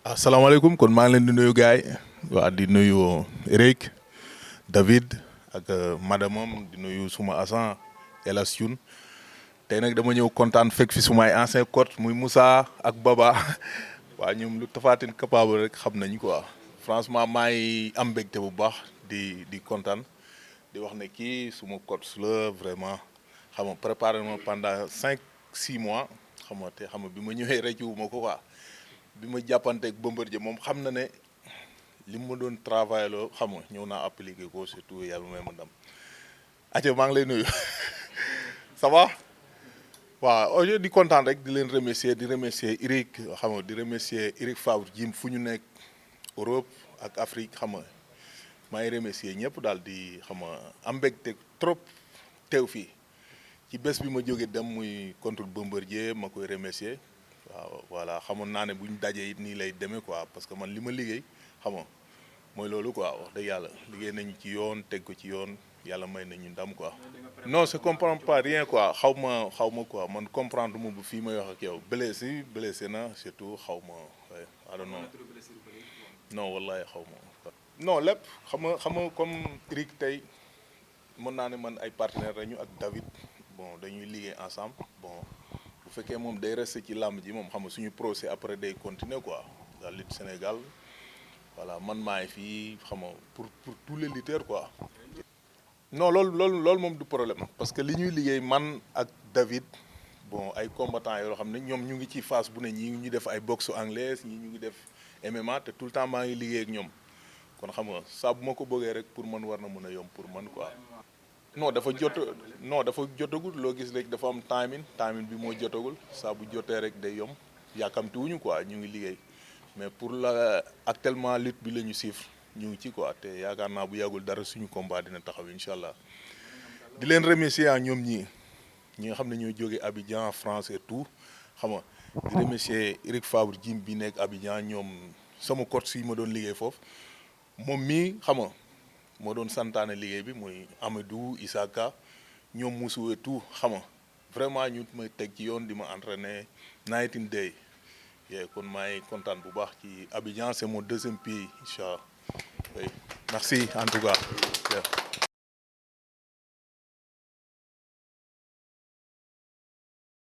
asalaamaaleykum kon maa ngi leen di nuyu gaay waa di nuyu Eric David ak madamam di nuyu suma agent El Hadj Thioune tey nag dama ñëw kontaan fekk fi sumay ancien coach muy Moussa ak Baba waa ñoom lu Tapha Tine capable rek xam nañ quoi franchement maa ngi am mbégte bu baax di kontaan di wax ne kii suma coach la vraiment xam nga préparé ma pendant 5 6 mois xam nga te xam nga bi ma ñëwee rek wu ma ko quoi. bi ma jàppanteeg Bombardier moom xam na ne li ma doon travail loo xam nga ñëw naa appliqué ko surtout yàlla may ma ndam aja maa ngi lay nuyu ça va waaw aujourd di kontaan rek di leen remercier di remercier Eric xam nga di remercier Eric Favre Jim fu ñu nekk Europe ak Afrique xam nga maa ngi remercier ñëpp daal di xam nga am mbégte trop teew fii ci bés bi ma jógee dem muy contre Bombardier ma koy remercier waaw voilà xamoon naa ne bu ñu dajee it nii lay demee quoi parce que man li ma liggéey xam nga mooy loolu quoi wax dëgg yàlla liggéey nañu ci yoon teg ko ci yoon yàlla may nañu ndam quoi. non je comprends pas rien quoi xaw ma quoi man comprendre ma bu fii may wax ak yow blessé na surtout xaw ma I don't know non wallahi xaw ma. non lépp xam nga comme Eric tey mën naa ne man ay partenaires lañu ak David bon dañuy liggéey ensemble bon. bu fekkee moom day resté ci làmb ji moom xam nga suñu procès après day continuer quoi la lutte Sénégal voilà man maay fii xam nga pour tous les lutteurs quoi. non loolu moom du problème parce que li ñuy liggéey man ak David bon ay combattants yoo xam ne ñoom ñu ngi ci phase bu ne ñii ñu def ay boxe anglaise ñii ñu ngi def MMA te tout le temps maa ngi liggéey ak ñoom kon xam nga saa bu ma ko bëggee rek pour man war na mën a yomb pour man quoi. non dafa jotagul loo gis rek dafa am timing bi moo jotagul saa bu jotee rek day yomb yàkkamti wuñu quoi ñu ngi liggéey mais pour la actuellement lutte bi la ñu siif ñu ngi ci quoi te yaakaar naa bu yàggul dara suñu combat dina taxaw incha allah di leen remercier ñoom ñi nga xam ne ñooy jógee Abidjan France et tout xam nga di remercier Eric Favre Jim bi nekk Abidjan ñoom sama coach yi ma doon liggéey foofu moom mii xam nga moo doon santaane liggéey bi muy Amadou Isaka ñoom Moussou et tout xam nga vraiment ñu may teg ci yoon di ma entraîner night and day kon maay kontaan bu baax ci Abidjan c'est mon deuxième pays incha allah oui merci en tout cas.